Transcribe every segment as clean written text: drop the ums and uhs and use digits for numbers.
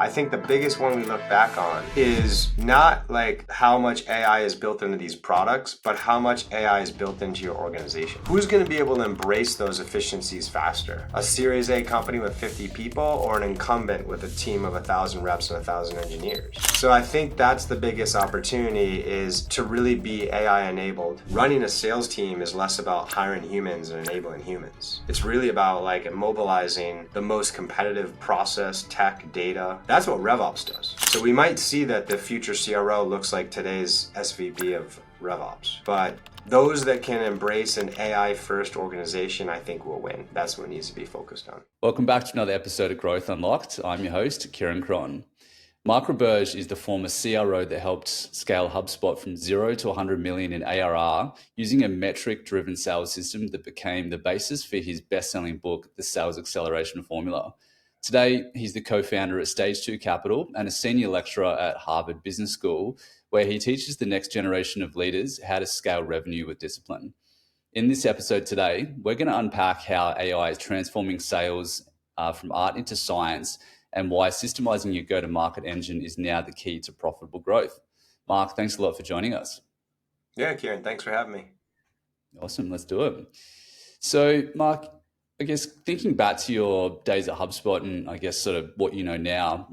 I think the biggest one we look back on is not like how much AI is built into these products, but how much AI is built into your organization. Who's going to be able to embrace those efficiencies faster? A Series A company with 50 people or an incumbent with a team of 1,000 reps and 1,000 engineers? So I think that's the biggest opportunity, is to really be AI enabled. Running a sales team is less about hiring humans and enabling humans. It's really about like immobilizing the most competitive process, tech, data. That's what RevOps does. So we might see that the future CRO looks like today's SVP of RevOps, but those that can embrace an AI first organization, I think, will win. That's what needs to be focused on. Welcome back to another episode of Growth Unlocked. I'm your host, Kieran Krohn. Mark Roberge is the former CRO that helped scale HubSpot from 0 to 100 million in ARR using a metric-driven sales system that became the basis for his best-selling book, The Sales Acceleration Formula. Today, he's the co-founder at Stage 2 Capital and a senior lecturer at Harvard Business School, where he teaches the next generation of leaders how to scale revenue with discipline. In this episode today, we're going to unpack how AI is transforming sales from art into science, and why systemizing your go-to-market engine is now the key to profitable growth. Mark, thanks a lot for joining us. Yeah, Kieran, thanks for having me. Awesome, let's do it. So, Mark, I guess thinking back to your days at HubSpot and I guess sort of what you know now,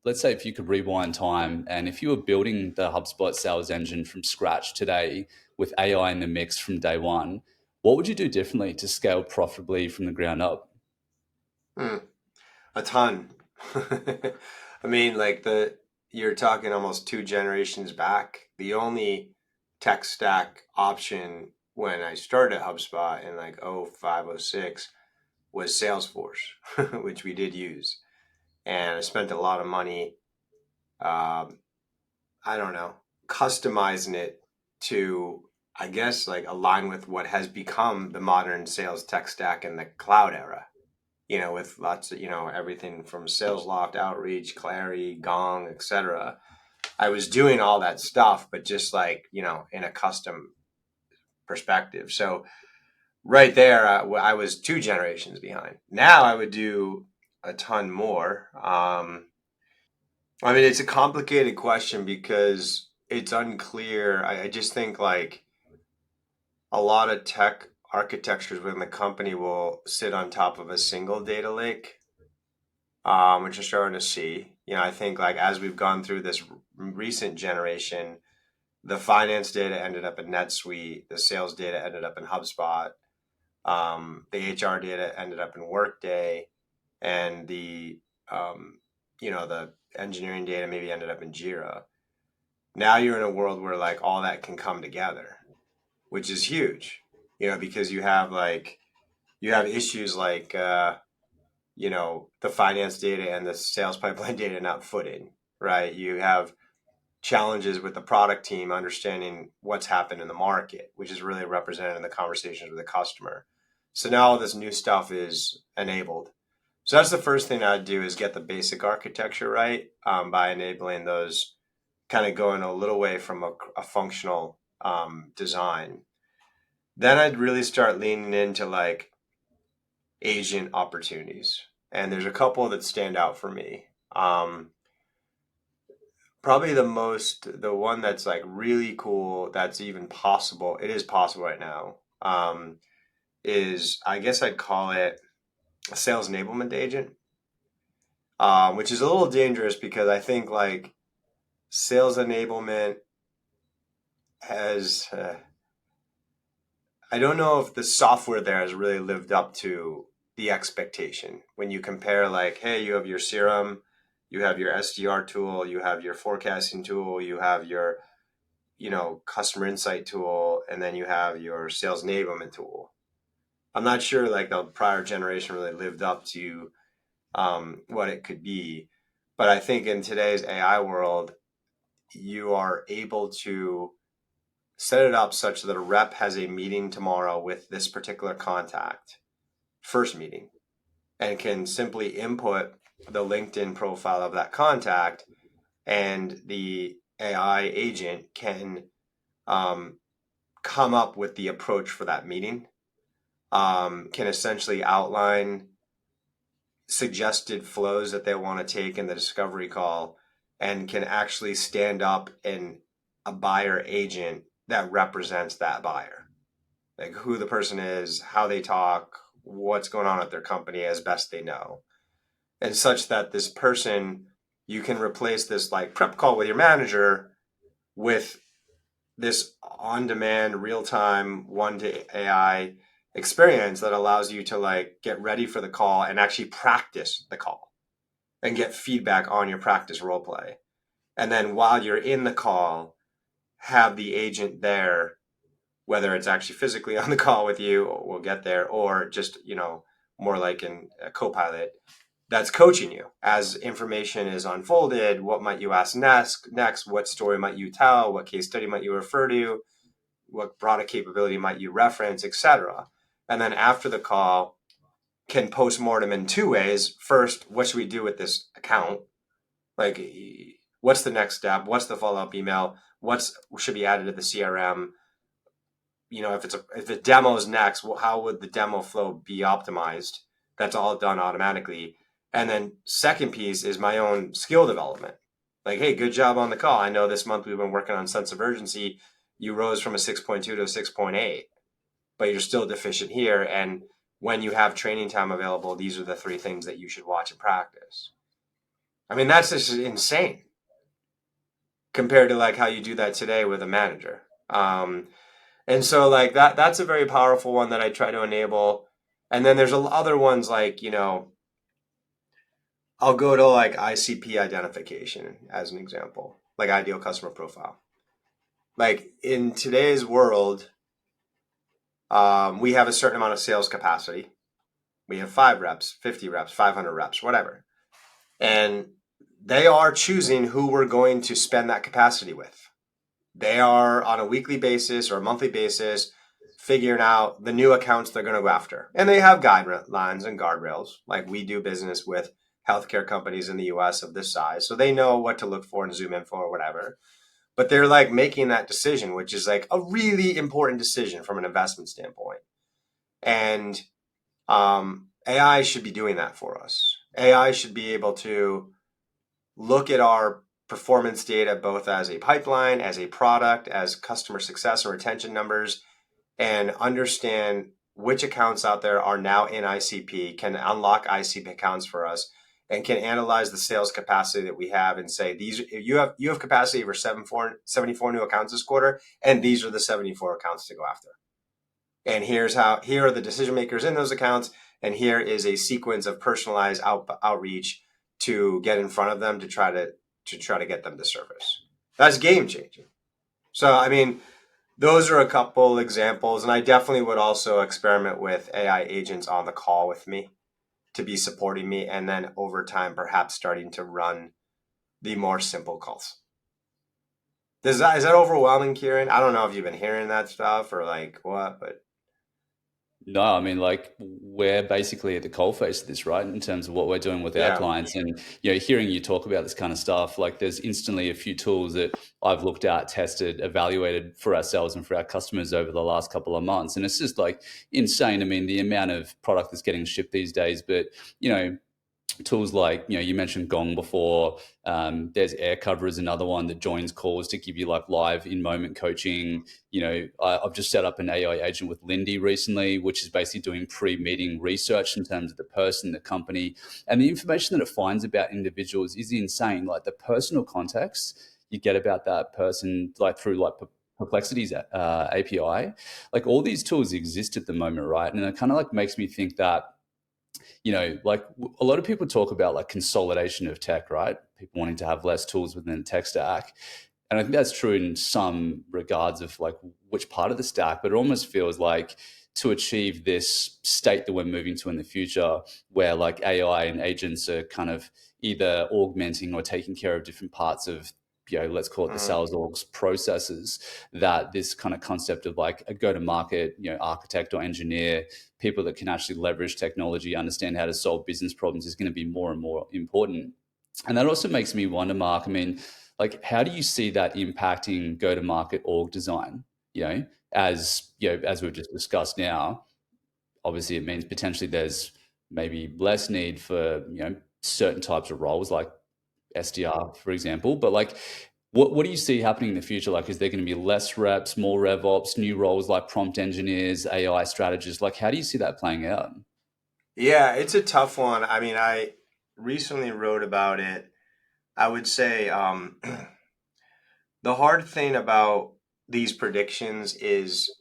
let's say if you could rewind time and if you were building the HubSpot sales engine from scratch today with AI in the mix from day one, what would you do differently to scale profitably from the ground up? A ton. I mean, you're talking almost 2 generations back. The only tech stack option when I started at HubSpot in like '05, '06 was Salesforce, which we did use. And I spent a lot of money, um, I don't know, customizing it to, I guess, like align with what has become the modern sales tech stack in the cloud era. With lots of, everything from SalesLoft, Outreach, Clary, Gong, etc. I was doing all that stuff, but just like, in a custom perspective. So right there, I was 2 generations behind. Now I would do a ton more. I mean, it's a complicated question because it's unclear. I just think like a lot of tech architectures within the company will sit on top of a single data lake, which you're starting to see. I think like as we've gone through this recent generation, the finance data ended up in NetSuite, the sales data ended up in HubSpot, the HR data ended up in Workday, and the engineering data maybe ended up in Jira. Now you're in a world where like all that can come together, which is huge, because you have issues like the finance data and the sales pipeline data not footing, right? You have challenges with the product team understanding what's happened in the market, which is really represented in the conversations with the customer. So now all this new stuff is enabled. So that's the first thing I'd do, is get the basic architecture right, by enabling those, kind of going a little way from a functional design. Then I'd really start leaning into like agent opportunities. And there's a couple that stand out for me. Probably the one that's like really cool, that's even possible, it is possible right now, is, I guess I'd call it a sales enablement agent, which is a little dangerous because I think like sales enablement has, I don't know if the software there has really lived up to the expectation. When you compare like, hey, you have your CRM, you have your SDR tool, you have your forecasting tool, you have your, customer insight tool, and then you have your sales enablement tool. I'm not sure like the prior generation really lived up to what it could be. But I think in today's AI world, you are able to set it up such that a rep has a meeting tomorrow with this particular contact, first meeting, and can simply input the LinkedIn profile of that contact, and the AI agent can come up with the approach for that meeting, can essentially outline suggested flows that they want to take in the discovery call and can actually stand up in a buyer agent that represents that buyer, like who the person is, how they talk, what's going on at their company as best they know, and such that this person, you can replace this like prep call with your manager with this on-demand, real-time, one to AI experience that allows you to like get ready for the call and actually practice the call and get feedback on your practice role play. And then while you're in the call, have the agent there, whether it's actually physically on the call with you, we'll get there, or just, more like in a co-pilot that's coaching you as information is unfolded. What might you ask next? What story might you tell? What case study might you refer to? What product capability might you reference, etc. And then after the call, can post-mortem in two ways. First, what should we do with this account? Like, what's the next step? What's the follow-up email? What should be added to the CRM? If the demo is next, how would the demo flow be optimized? That's all done automatically. And then second piece is my own skill development. Like, hey, good job on the call. I know this month we've been working on sense of urgency. You rose from a 6.2 to a 6.8, but you're still deficient here. And when you have training time available, these are the three things that you should watch and practice. I mean, that's just insane compared to like how you do that today with a manager. And so like that's a very powerful one that I try to enable. And then there's other ones like, I'll go to like ICP identification as an example, like ideal customer profile. Like in today's world, we have a certain amount of sales capacity. We have 5 reps, 50 reps, 500 reps, whatever. And they are choosing who we're going to spend that capacity with. They are on a weekly basis or a monthly basis figuring out the new accounts they're going to go after. And they have guidelines and guardrails. Like we do business with healthcare companies in the US of this size. So they know what to look for and zoom in for or whatever. But they're like making that decision, which is like a really important decision from an investment standpoint. And AI should be doing that for us. AI should be able to look at our performance data both as a pipeline, as a product, as customer success and retention numbers, and understand which accounts out there are now in ICP, can unlock ICP accounts for us, and can analyze the sales capacity that we have and say, you have capacity for 74 new accounts this quarter, and these are the 74 accounts to go after. And here are the decision makers in those accounts, and here is a sequence of personalized outreach to get in front of them to try to get them to service. That's game changing. So, I mean, those are a couple examples, and I definitely would also experiment with AI agents on the call with me to be supporting me, and then over time, perhaps starting to run the more simple calls. Is that overwhelming, Kieran? I don't know if you've been hearing that stuff or like what, but No, I mean, like we're basically at the coalface of this, right? In terms of what we're doing with our yeah. clients, and hearing you talk about this kind of stuff, like there's instantly a few tools that I've looked at, tested, evaluated for ourselves and for our customers over the last couple of months, and it's just like insane. I mean, the amount of product that's getting shipped these days, but tools like you mentioned Gong before. There's AirCover is another one that joins calls to give you like live in moment coaching. I've just set up an AI agent with Lindy recently, which is basically doing pre-meeting research in terms of the person, the company, and the information that it finds about individuals is insane. Like the personal context you get about that person, like through like Perplexity's API, like all these tools exist at the moment, right? And it kind of like makes me think that like a lot of people talk about like consolidation of tech, right? People wanting to have less tools within the tech stack. And I think that's true in some regards of like which part of the stack, but it almost feels like to achieve this state that we're moving to in the future, where like AI and agents are kind of either augmenting or taking care of different parts of, let's call it the Mm. sales orgs processes, that this kind of concept of like a go-to-market, architect or engineer, people that can actually leverage technology, understand how to solve business problems is going to be more and more important. And that also makes me wonder, Mark, I mean, like, how do you see that impacting go-to-market org design? As we've just discussed now, obviously it means potentially there's maybe less need for, certain types of roles like SDR, for example. But like, what do you see happening in the future? Like, is there going to be less reps, more RevOps, new roles like prompt engineers, AI strategists? Like, how do you see that playing out? Yeah, it's a tough one. I mean, I recently wrote about it. I would say the hard thing about these predictions is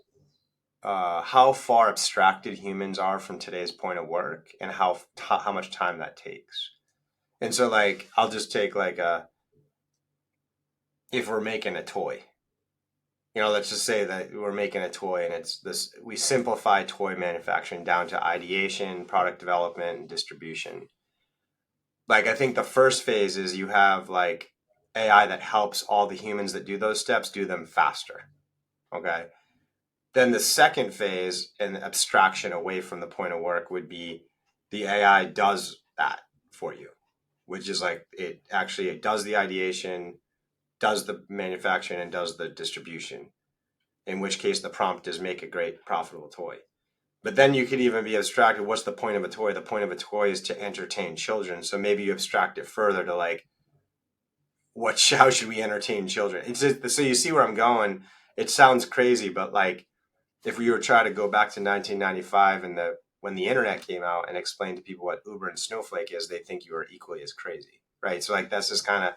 how far abstracted humans are from today's point of work and how much time that takes. And so, like, I'll just take like if we're making a toy, let's just say that we're making a toy and it's this, we simplify toy manufacturing down to ideation, product development, and distribution. Like, I think the first phase is you have like AI that helps all the humans that do those steps do them faster. Okay. Then the second phase and abstraction away from the point of work would be the AI does that for you, which is like it does the ideation, does the manufacturing, and does the distribution. In which case, the prompt is make a great, profitable toy. But then you could even be abstracted. What's the point of a toy? The point of a toy is to entertain children. So maybe you abstract it further to like, how should we entertain children? So you see where I'm going. It sounds crazy, but like if we were trying to go back to 1995 and when the internet came out and explained to people what Uber and Snowflake is, they think you are equally as crazy, right? So like that's just kind of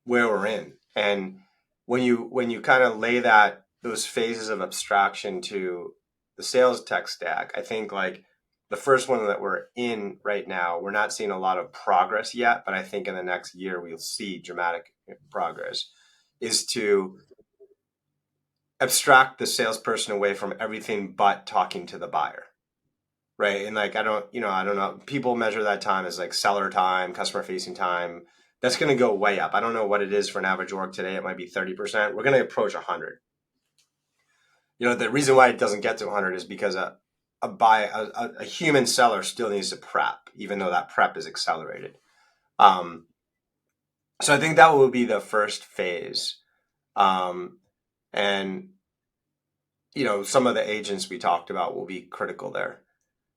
where we're in. And when you kind of lay those phases of abstraction to the sales tech stack, I think like the first one that we're in right now, we're not seeing a lot of progress yet, but I think in the next year we'll see dramatic progress, is to abstract the salesperson away from everything but talking to the buyer. Right. And like, I don't know. People measure that time as like seller time, customer facing time. That's going to go way up. I don't know what it is for an average org today. It might be 30%. We're going to approach 100. The reason why it doesn't get to 100 is because a human seller still needs to prep, even though that prep is accelerated. Um, so I think that will be the first phase. And, some of the agents we talked about will be critical there.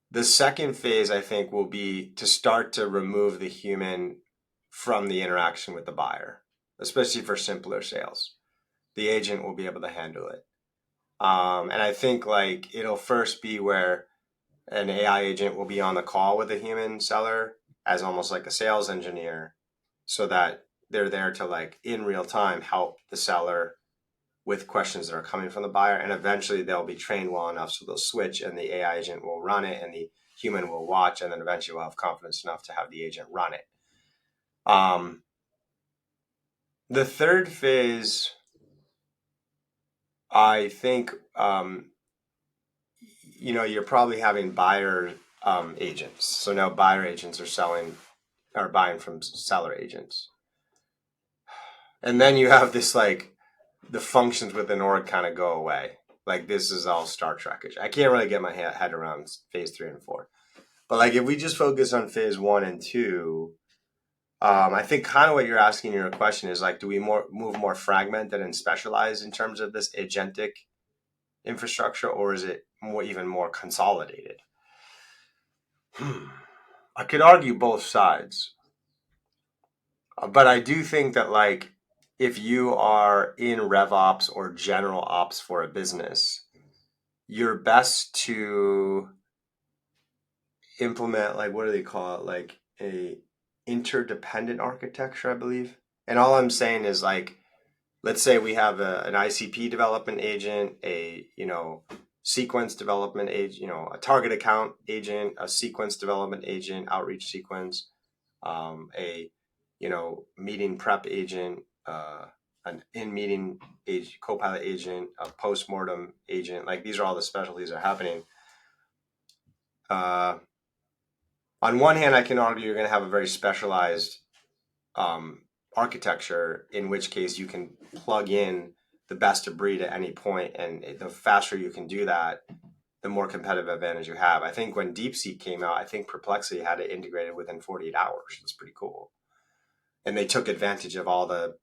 The second phase, I think, will be to start to remove the human from the interaction with the buyer, especially for simpler sales. The agent will be able to handle it. And I think like it'll first be where an AI agent will be on the call with a human seller as almost like a sales engineer, so that they're there to like in real time help the seller with questions that are coming from the buyer. And eventually they'll be trained well enough so they'll switch and the AI agent will run it and the human will watch, and then eventually we'll have confidence enough to have the agent run it. The third phase, I think, you're probably having buyer agents. So now buyer agents are buying from seller agents. And then you have this like the functions within org kind of go away. Like this is all Star Trek-ish. I can't really get my head around phase 3 and 4. But like if we just focus on phase 1 and 2, I think kind of what you're asking in your question is like, do we move more fragmented and specialized in terms of this agentic infrastructure, or is it even more consolidated? I could argue both sides, but I do think that like if you are in RevOps or general ops for a business, you're best to implement like what do they call it, like a interdependent architecture, I believe. And all I'm saying is like, let's say we have an ICP development agent, a sequence development agent, a target account agent, a sequence development agent, outreach sequence, a meeting prep agent, an in meeting agent, co-pilot agent, a post-mortem agent. Like these are all the specialties that are happening. On one hand, I can argue you're going to have a very specialized architecture, in which case you can plug in the best of breed at any point, and the faster you can do that, the more competitive advantage you have. I think when DeepSeek came out, I think Perplexity had it integrated within 48 hours. It's pretty cool. And they took advantage of all the,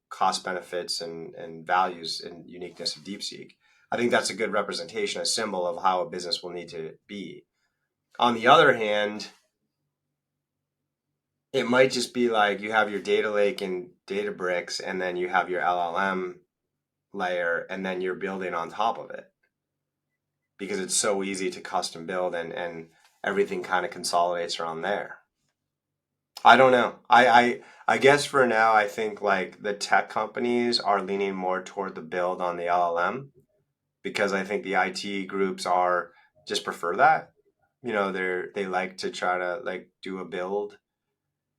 cost benefits and values and uniqueness of DeepSeek. I think that's a good representation, a symbol of how a business will need to be. On the other hand, it might just be like you have your data lake and Databricks, and then you have your LLM layer, and then you're building on top of it because it's so easy to custom build, and everything kind of consolidates around there. I don't know. I guess for now, I think like the tech companies are leaning more toward the build on the LLM because I think the IT groups are just prefer that. They like to try to like do a build.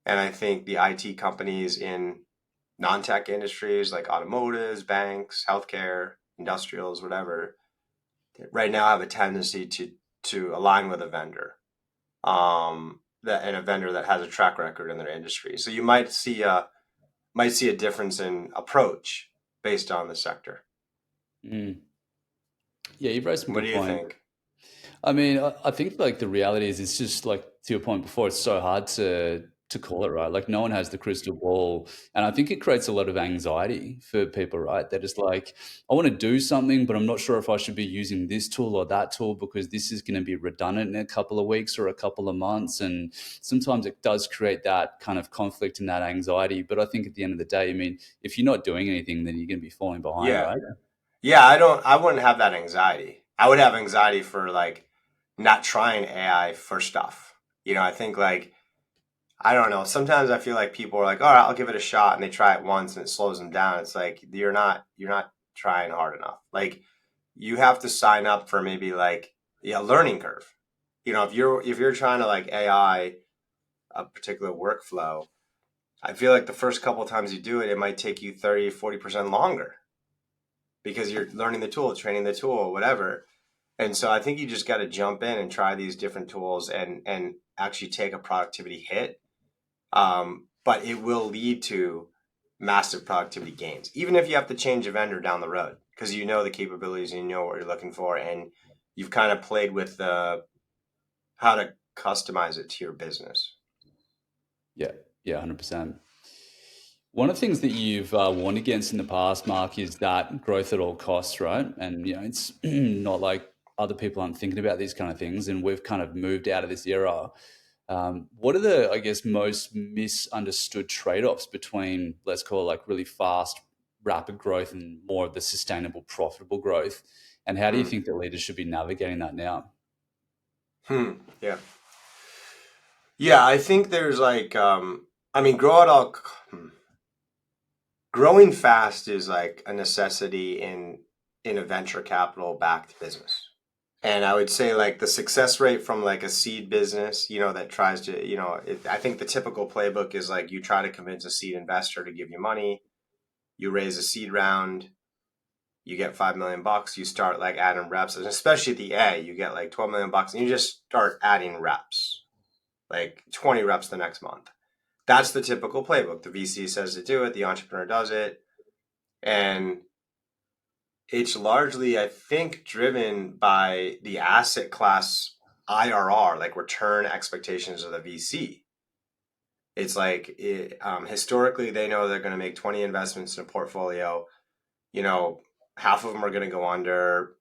And I think the IT companies in non-tech industries like automotives, banks, healthcare, industrials, whatever, right now have a tendency to align with a vendor. That and a vendor that has a track record in their industry. So you might see a difference in approach based on the sector. Mm. Yeah, you've raised some What good do you point. think? I mean, I think like the reality is, it's just like to your point before, it's so hard to call it, right. Like no one has the crystal ball, and I think it creates a lot of anxiety for people, right? They're just like, I want to do something, but I'm not sure if I should be using this tool or that tool because this is going to be redundant in a couple of weeks or a couple of months, and sometimes it does create that kind of conflict and that anxiety. But I think at the end of the day, I mean, if you're not doing anything, then you're going to be falling behind, Yeah. right? Yeah, I wouldn't have that anxiety. I would have anxiety for like not trying AI for stuff. I think like I don't know. Sometimes I feel like people are like, "All right, I'll give it a shot," and they try it once and it slows them down. It's like you're not trying hard enough. Like you have to sign up for maybe like yeah, learning curve. If you're trying to like AI a particular workflow, I feel like the first couple of times you do it, it might take you 30, 40% longer because you're learning the tool, training the tool, whatever. And so I think you just got to jump in and try these different tools and actually take a productivity hit. But it will lead to massive productivity gains, even if you have to change a vendor down the road because you know the capabilities and you know what you're looking for, and you've kind of played with how to customize it to your business. Yeah, yeah, 100%. One of the things that you've warned against in the past, Mark, is that growth at all costs, right? And it's not like other people aren't thinking about these kind of things, and we've kind of moved out of this era. What are the, I guess, most misunderstood trade-offs between, let's call it like really fast, rapid growth and more of the sustainable, profitable growth? And how do you Hmm. think that leaders should be navigating that now? Yeah. Yeah, I think there's like, I mean, growing fast is like a necessity in a venture capital backed business. And I would say like the success rate from like a seed business, that tries to, I think the typical playbook is like you try to convince a seed investor to give you money, you raise a seed round, you get 5 million bucks, you start like adding reps, and especially at the A, you get like 12 million bucks, and you just start adding reps, like 20 reps the next month. That's the typical playbook. The VC says to do it, the entrepreneur does it, and it's largely, I think, driven by the asset class IRR, like return expectations of the VC. It's like historically, they know they're going to make 20 investments in a portfolio. You know, half of them are going to go under,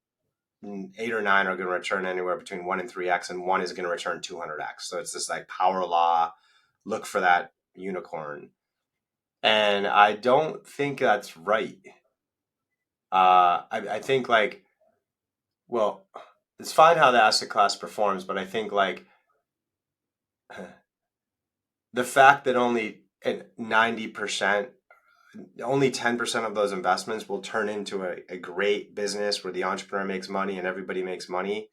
eight or nine are going to return anywhere between 1 and 3x, and one is going to return 200x. So it's this like power law, look for that unicorn. And I don't think that's right. I think like, well, it's fine how the asset class performs, but I think like the fact that only 90%, only 10% of those investments will turn into a great business where the entrepreneur makes money and everybody makes money.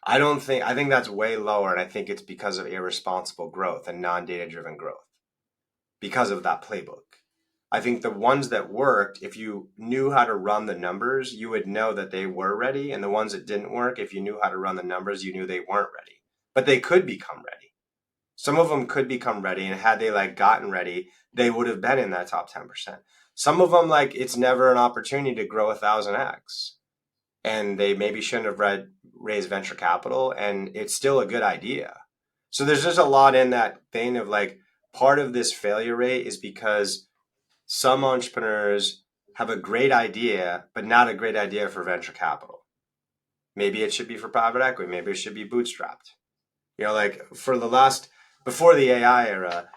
I think that's way lower. And I think it's because of irresponsible growth and non data driven growth because of that playbook. I think the ones that worked, if you knew how to run the numbers, you would know that they were ready. And the ones that didn't work, if you knew how to run the numbers, you knew they weren't ready. But they could become ready. Some of them could become ready. And had they like gotten ready, they would have been in that top 10%. Some of them, like, it's never an opportunity to grow 1,000x. And they maybe shouldn't have raised venture capital. And it's still a good idea. So there's just a lot in that vein of like, part of this failure rate is because some entrepreneurs have a great idea, but not a great idea for venture capital. Maybe it should be for private equity. Maybe it should be bootstrapped. Like before the AI era,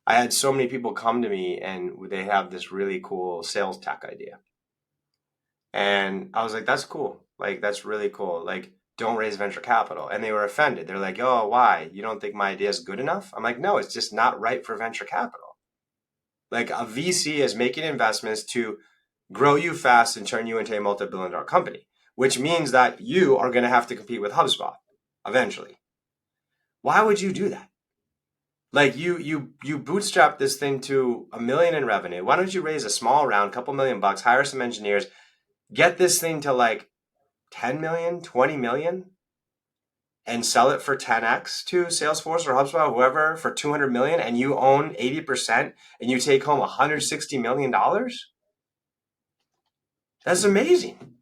I had so many people come to me and they have this really cool sales tech idea. And I was like, that's cool. Like, that's really cool. Like, don't raise venture capital. And they were offended. They're like, oh, why? You don't think my idea is good enough? I'm like, no, it's just not right for venture capital. Like, a VC is making investments to grow you fast and turn you into a multi-billion dollar company, which means that you are going to have to compete with HubSpot eventually. Why would you do that? Like you bootstrap this thing to 1 million in revenue. Why don't you raise a small round, couple $1 million, hire some engineers, get this thing to like 10 million, 20 million, and sell it for 10x to Salesforce or HubSpot, whoever, for 200 million, and you own 80% and you take home $160 million? That's amazing.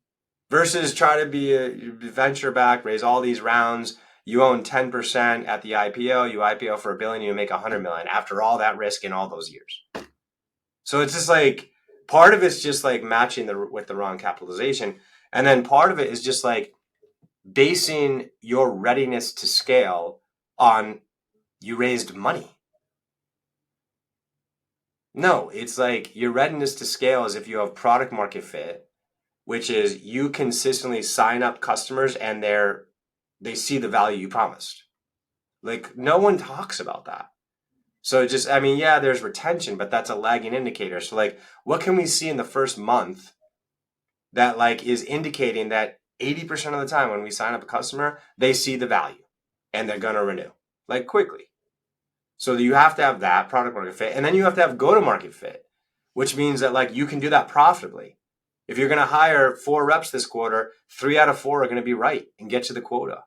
Versus try to be a venture back, raise all these rounds. You own 10% at the IPO, you IPO for $1 billion, you make 100 million after all that risk in all those years. So it's just like part of it's just like matching with the wrong capitalization. And then part of it is just like basing your readiness to scale on you raised money. No, it's like your readiness to scale is if you have product market fit, which is you consistently sign up customers and they see the value you promised. Like no one talks about that. So just, I mean, yeah, there's retention, but that's a lagging indicator. So like, what can we see in the first month that like is indicating that 80% of the time when we sign up a customer, they see the value and they're going to renew like quickly. So you have to have that product market fit, and then you have to have go to market fit, which means that like you can do that profitably. If you're going to hire 4 reps this quarter, 3 out of 4 are going to be right and get to the quota.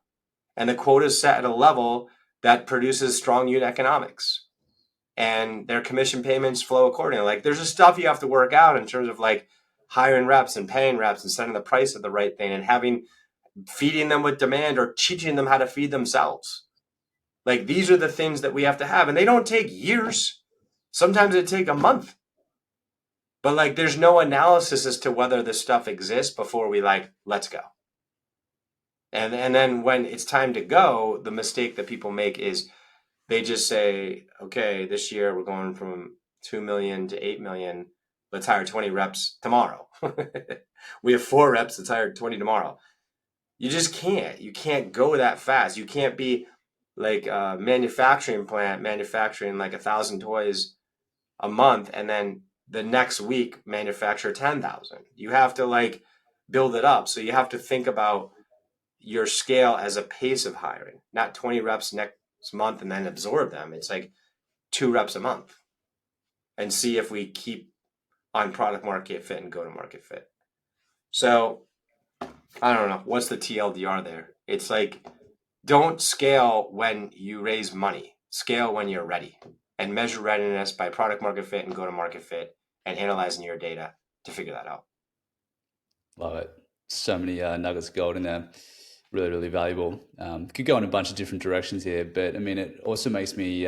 And the quota is set at a level that produces strong unit economics. And their commission payments flow accordingly. Like there's just stuff you have to work out in terms of like hiring reps and paying reps and setting the price at the right thing and feeding them with demand or teaching them how to feed themselves. Like these are the things that we have to have, and they don't take years. Sometimes it take a month. But like there's no analysis as to whether this stuff exists before we like, let's go. And then when it's time to go, the mistake that people make is they just say, okay, this year we're going from 2 million to 8 million. Let's hire 20 reps tomorrow. We have 4 reps. Let's hire 20 tomorrow. You just can't. You can't go that fast. You can't be like a manufacturing plant manufacturing like 1,000 toys a month and then the next week manufacture 10,000. You have to like build it up. So you have to think about your scale as a pace of hiring, not 20 reps next month and then absorb them. It's like 2 reps a month and see if we keep on product market fit and go to market fit. So I don't know. What's the TLDR there? It's like, don't scale when you raise money. Scale when you're ready and measure readiness by product market fit and go to market fit and analyzing your data to figure that out. Love it. So many nuggets of gold in there. Really, really valuable. Could go in a bunch of different directions here, but I mean, it also makes me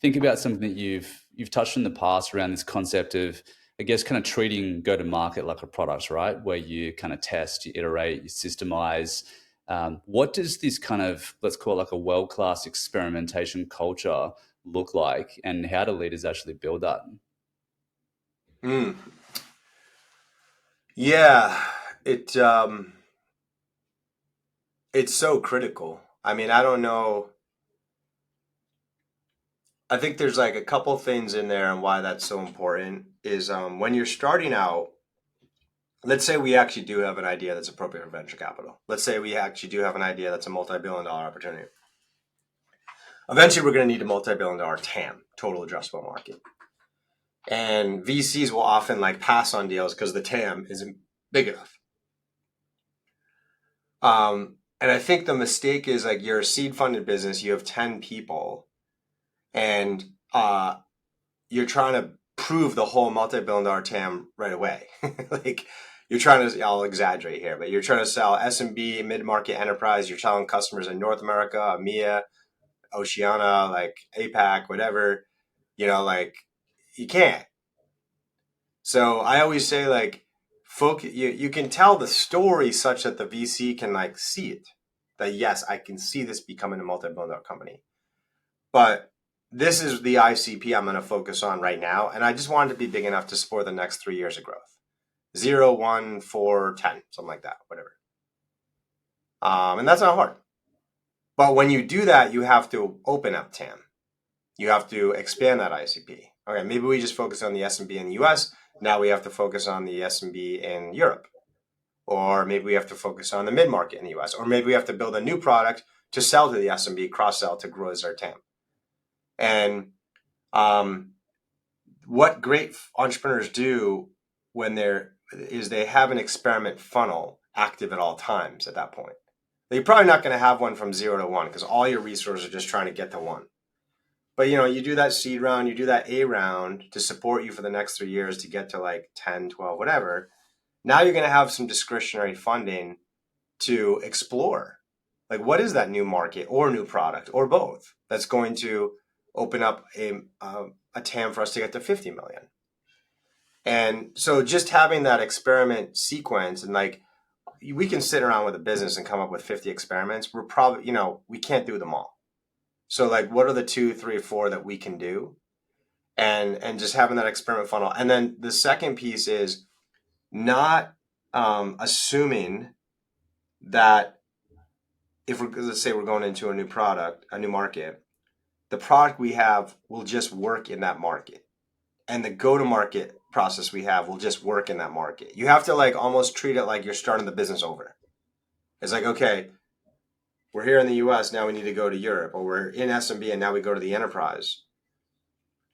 think about something that you've touched in the past around this concept of, I guess, kind of treating go to market like a product, right? Where you kind of test, you iterate, you systemize. What does this kind of, let's call it like a world-class experimentation culture look like, and how do leaders actually build that? Mm. Yeah, it it's so critical. I mean, I don't know. I think there's like a couple things in there and why that's so important is when you're starting out, let's say we actually do have an idea that's appropriate for venture capital. Let's say we actually do have an idea that's a multi-billion dollar opportunity. Eventually, we're going to need a multi-billion dollar TAM, total addressable market. And VCs will often like pass on deals because the TAM isn't big enough. And I think the mistake is like you're a seed funded business, you have 10 people, and you're trying to prove the whole multi-billion dollar TAM right away. Like you're trying to, I'll exaggerate here, but you're trying to sell SMB, mid-market enterprise. You're telling customers in North America, EMEA, Oceania, like APAC, whatever, like you can't. So I always say like, you can tell the story such that the VC can like see it. that yes, I can see this becoming a multi-billion dollar company. But this is the ICP I'm going to focus on right now. And I just want it to be big enough to support the next 3 years of growth. 0, 1, 4, 10, something like that, whatever. And that's not hard. But when you do that, you have to open up TAM. You have to expand that ICP. Okay, maybe we just focus on the SMB in the US. Now we have to focus on the SMB in Europe. Or maybe we have to focus on the mid-market in the US. Or maybe we have to build a new product to sell to the SMB, cross-sell to grow as our TAM. And what great entrepreneurs do when they have an experiment funnel active at all times at that point. You're probably not going to have one from 0 to 1 because all your resources are just trying to get to 1. But you do that seed round, you do that A round to support you for the next 3 years to get to like 10, 12, whatever. Now you're going to have some discretionary funding to explore. Like, what is that new market or new product or both that's going to open up a TAM for us to get to 50 million? And so just having that experiment sequence and like, we can sit around with a business and come up with 50 experiments. We're probably, we can't do them all. So like, what are the 2, 3, 4 that we can do? And just having that experiment funnel. And then the second piece is not assuming that if let's say we're going into a new product, a new market, the product we have will just work in that market. And the go-to-market process we have will just work in that market. You have to like almost treat it like you're starting the business over. It's like, okay, we're here in the US, now we need to go to Europe, or we're in SMB and now we go to the enterprise.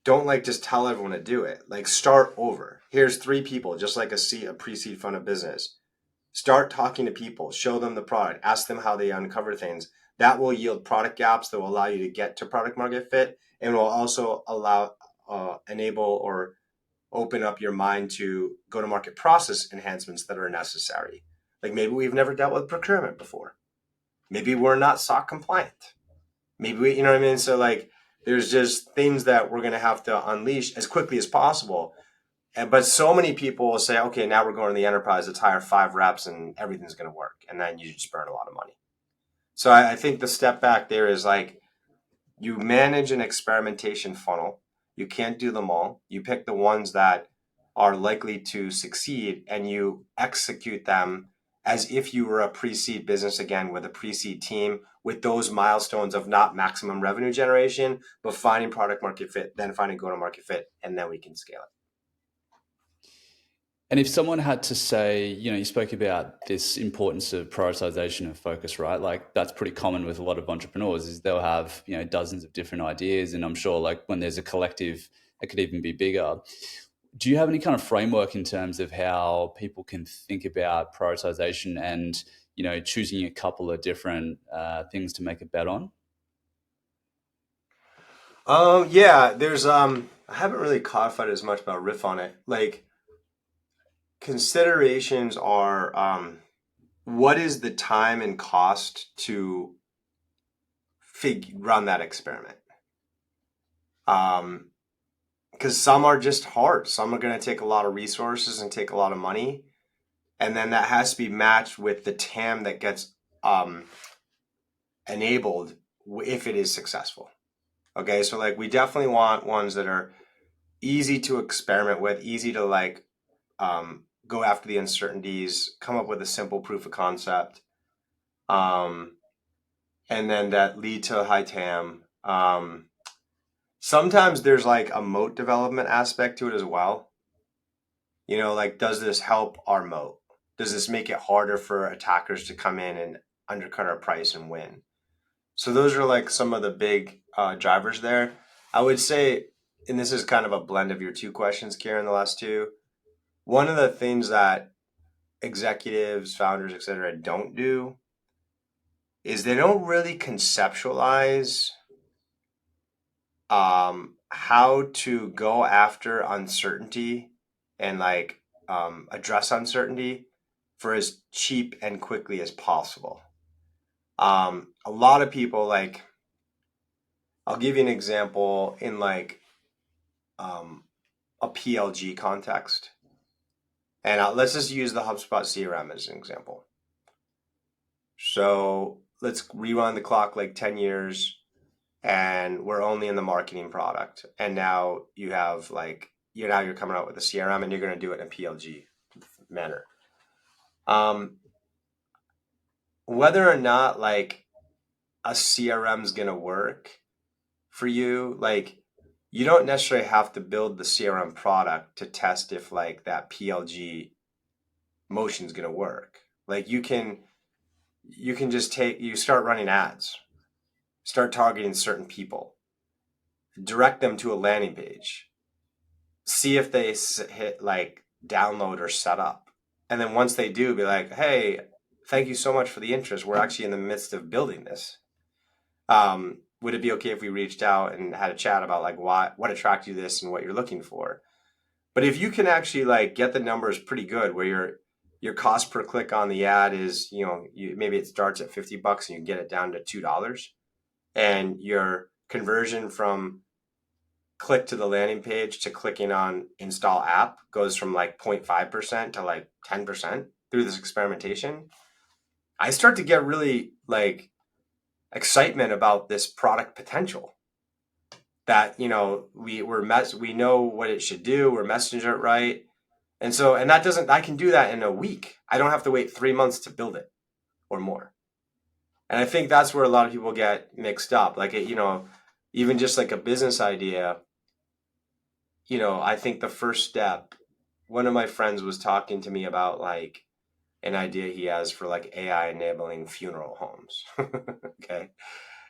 Don't like just tell everyone to do it. Like start over. Here's 3 people, just like a pre-seed fund of business. Start talking to people, show them the product, ask them how they uncover things. That will yield product gaps that will allow you to get to product market fit and will also enable or open up your mind to go-to-market process enhancements that are necessary. Like maybe we've never dealt with procurement before. Maybe we're not SOC compliant. Maybe we, you know what I mean? So like there's just things that we're going to have to unleash as quickly as possible. But so many people will say, okay, now we're going to the enterprise, let's hire 5 reps and everything's going to work. And then you just burn a lot of money. So I think the step back there is like you manage an experimentation funnel. You can't do them all. You pick the ones that are likely to succeed and you execute them as if you were a pre-seed business again with a pre-seed team with those milestones of not maximum revenue generation, but finding product market fit, then finding go-to-market fit, and then we can scale it. And if someone had to say, you spoke about this importance of prioritization and focus, right? Like that's pretty common with a lot of entrepreneurs is they'll have, dozens of different ideas. And I'm sure like when there's a collective, it could even be bigger. Do you have any kind of framework in terms of how people can think about prioritization and, choosing a couple of different things to make a bet on? Yeah, there's, I haven't really codified as much about riff on it. Like, considerations are what is the time and cost to run that experiment? Because some are just hard. Some are going to take a lot of resources and take a lot of money. And then that has to be matched with the TAM that gets enabled if it is successful. Okay, so like we definitely want ones that are easy to experiment with, easy to like go after the uncertainties, come up with a simple proof of concept, and then that lead to a high TAM. Sometimes there's like a moat development aspect to it as well. Like does this help our moat? Does this make it harder for attackers to come in and undercut our price and win? So those are like some of the big drivers there. I would say, and this is kind of a blend of your 2 questions, Kieran, the last 2. One of the things that executives, founders, etc., don't do is they don't really conceptualize how to go after uncertainty and like address uncertainty for as cheap and quickly as possible. A lot of people like, I'll give you an example in like a PLG context. And let's just use the HubSpot CRM as an example. So let's rewind the clock like 10 years and we're only in the marketing product. And now you have like, you're coming out with a CRM and you're going to do it in a PLG manner. Whether or not like a CRM is going to work for you, like you don't necessarily have to build the CRM product to test if like that PLG motion is going to work. Like you can just you start running ads, start targeting certain people, direct them to a landing page, see if they hit like download or set up. And then once they do, be like, hey, thank you so much for the interest. We're actually in the midst of building this. Would it be okay if we reached out and had a chat about like what attracted you to this and what you're looking for? But if you can actually like get the numbers pretty good where your cost per click on the ad is, maybe it starts at $50 and you get it down to $2, and your conversion from click to the landing page to clicking on install app goes from like 0.5% to like 10% through this experimentation, I start to get really like excitement about this product potential that, we know what it should do. We're messaging it right. And I can do that in a week. I don't have to wait 3 months to build it or more. And I think that's where a lot of people get mixed up. Like, even just like a business idea, I think the first step, one of my friends was talking to me about like an idea he has for like AI enabling funeral homes. Okay.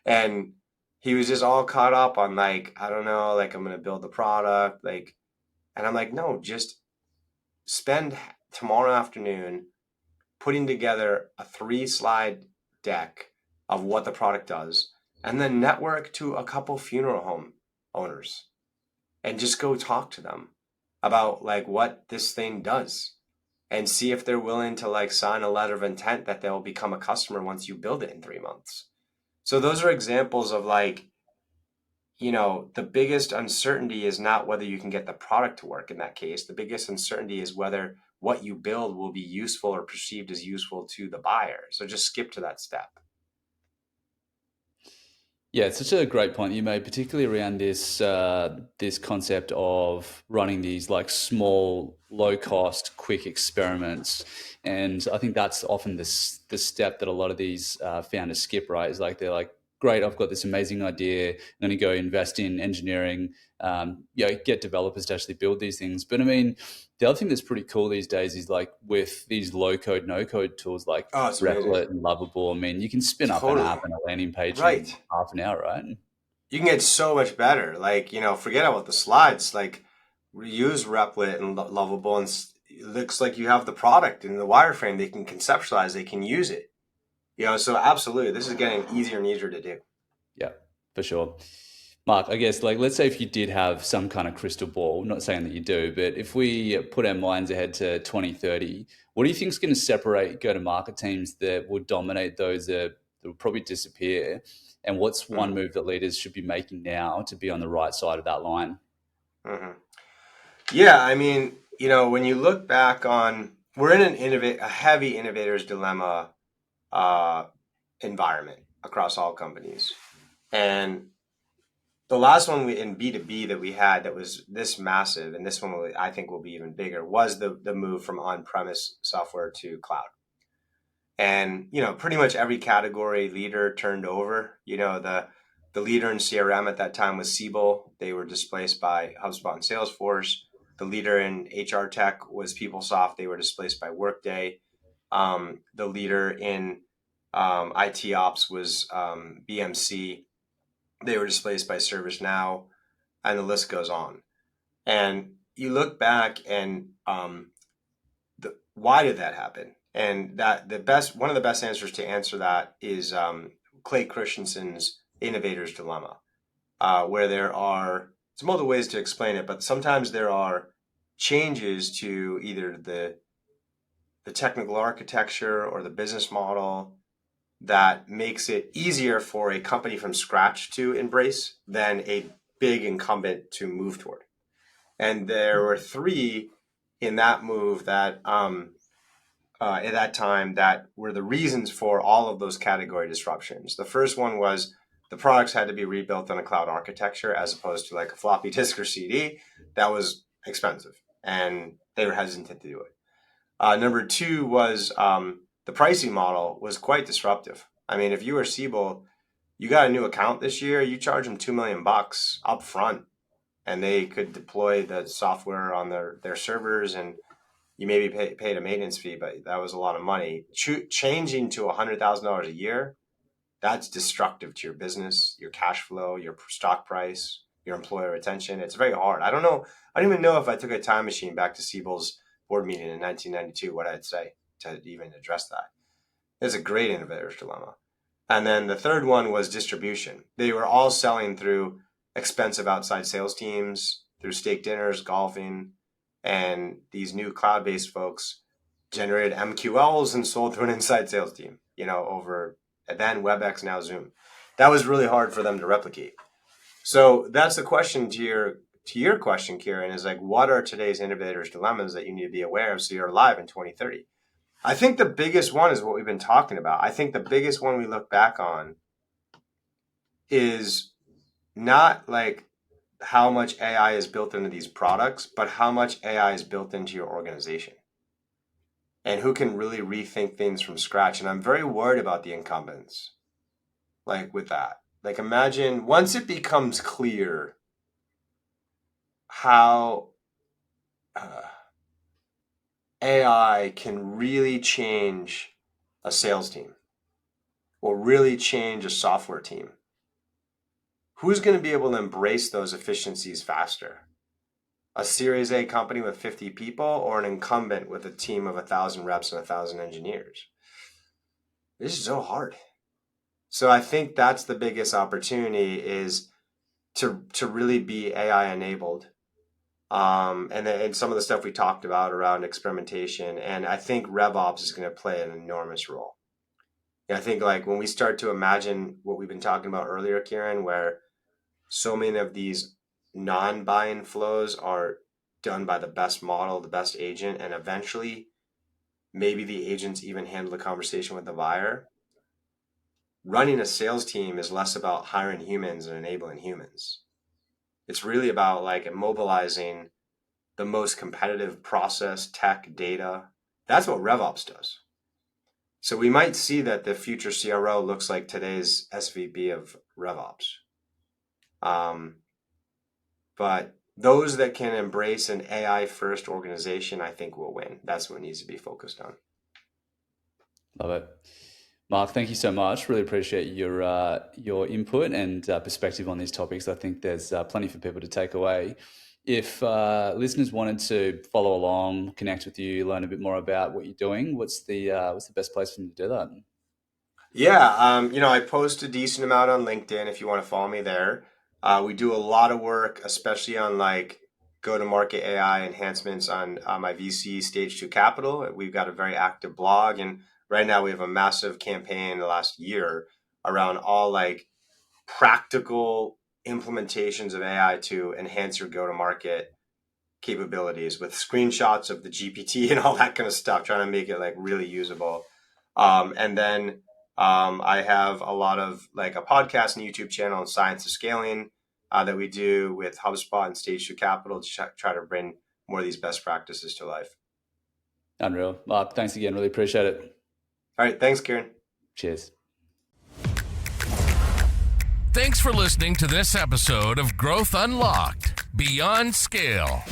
And he was just all caught up on like, I don't know, like I'm going to build the product. Like, and I'm like, no, just spend tomorrow afternoon putting together a 3-slide deck of what the product does, and then network to a couple funeral home owners and just go talk to them about like what this thing does and see if they're willing to like sign a letter of intent that they'll become a customer once you build it in 3 months. So those are examples of like, the biggest uncertainty is not whether you can get the product to work in that case. The biggest uncertainty is whether what you build will be useful or perceived as useful to the buyer. So just skip to that step. Yeah, it's such a great point you made, particularly around this concept of running these like small, low cost, quick experiments, and I think that's often the step that a lot of these founders skip. Right, is like they're like, great, I've got this amazing idea. I'm going to go invest in engineering, get developers to actually build these things. But I mean, the other thing that's pretty cool these days is like with these low code, no code tools like Oh, it's amazing. Replit and Lovable. I mean, you can spin up an Totally. app and a landing page in Right. half an hour, right? You can get so much better. Like, forget about the slides. Like, reuse Replit and Lovable, and it looks like you have the product in the wireframe. They can conceptualize, they can use it. So absolutely, this is getting easier and easier to do. Yeah, for sure. Mark, I guess like let's say if you did have some kind of crystal ball, not saying that you do, but if we put our minds ahead to 2030, what do you think is going to separate go-to-market teams that would dominate those that will probably disappear? And what's one Mm-hmm. move that leaders should be making now to be on the right side of that line? Mm-hmm. Yeah, I mean, when you look back on, we're in a heavy innovator's dilemma uh, environment across all companies, and the last one in B2B that we had that was this massive, and this one I think will be even bigger, was the move from on-premise software to cloud. And pretty much every category leader turned over. The leader in CRM at that time was Siebel. They were displaced by HubSpot and Salesforce. The leader in HR tech was PeopleSoft. They were displaced by Workday. The leader in IT ops was BMC. They were displaced by ServiceNow, and the list goes on. And you look back and why did that happen? And that one of the best answers to answer that is Clay Christensen's Innovator's Dilemma, where there's multiple ways to explain it, but sometimes there are changes to either the technical architecture or the business model that makes it easier for a company from scratch to embrace than a big incumbent to move toward. And there were three in that move that at that time that were the reasons for all of those category disruptions. The first one was the products had to be rebuilt on a cloud architecture as opposed to like a floppy disk or CD. That was expensive, and they were hesitant to do it. Number two was the pricing model was quite disruptive. I mean, if you were Siebel, you got a new account this year, you charge them $2 million up front, and they could deploy the software on their servers, and you maybe paid a maintenance fee, but that was a lot of money. Changing to $100,000 a year, that's destructive to your business, your cash flow, your stock price, your employer retention. It's very hard. I don't know. I don't even know if I took a time machine back to Siebel's board meeting in 1992, what I'd say to even address that. It's a great innovator's dilemma. And then the third one was distribution. They were all selling through expensive outside sales teams, through steak dinners, golfing, and these new cloud-based folks generated MQLs and sold through an inside sales team, over then WebEx, now Zoom. That was really hard for them to replicate. So that's the question to your question, Kieran, is like, what are today's innovators' dilemmas that you need to be aware of so you're alive in 2030? I think the biggest one is what we've been talking about. I think the biggest one we look back on is not like how much AI is built into these products, but how much AI is built into your organization and who can really rethink things from scratch. And I'm very worried about the incumbents, like with that. Like imagine once it becomes clear how AI can really change a sales team or really change a software team, who's going to be able to embrace those efficiencies faster? A Series A company with 50 people or an incumbent with a team of 1,000 reps and 1,000 engineers? This is so hard. So I think that's the biggest opportunity is to really be AI enabled. And some of the stuff we talked about around experimentation. And I think RevOps is going to play an enormous role. And I think like when we start to imagine what we've been talking about earlier, Kieran, where so many of these non-buy-in flows are done by the best model, the best agent, and eventually maybe the agents even handle the conversation with the buyer. Running a sales team is less about hiring humans and enabling humans. It's really about like immobilizing the most competitive process, tech, data. That's what RevOps does. So we might see that the future CRO looks like today's SVP of RevOps. But those that can embrace an AI-first organization, I think will win. That's what needs to be focused on. Love it. Mark, thank you so much. Really appreciate your input and perspective on these topics. I think there's plenty for people to take away. If listeners wanted to follow along, connect with you, learn a bit more about what you're doing, what's the best place for them to do that? Yeah, I post a decent amount on LinkedIn if you want to follow me there. We do a lot of work, especially on like go-to-market AI enhancements on my VC Stage 2 Capital. We've got a very active blog, and right now we have a massive campaign in the last year around all like practical implementations of AI to enhance your go-to-market capabilities with screenshots of the GPT and all that kind of stuff, trying to make it like really usable. And then I have a lot of like a podcast and YouTube channel on Science of Scaling that we do with HubSpot and Stage 2 Capital to try to bring more of these best practices to life. Unreal. Mark, thanks again. Really appreciate it. All right. Thanks, Kieran. Cheers. Thanks for listening to this episode of Growth Unlocked Beyond Scale.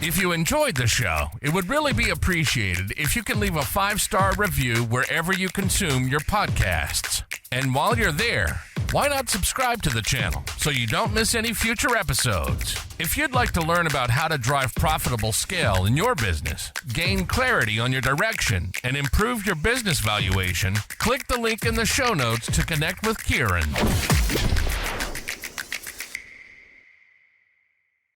If you enjoyed the show, it would really be appreciated if you can leave a 5-star review wherever you consume your podcasts. And while you're there, why not subscribe to the channel so you don't miss any future episodes? If you'd like to learn about how to drive profitable scale in your business, gain clarity on your direction, and improve your business valuation, click the link in the show notes to connect with Kieran.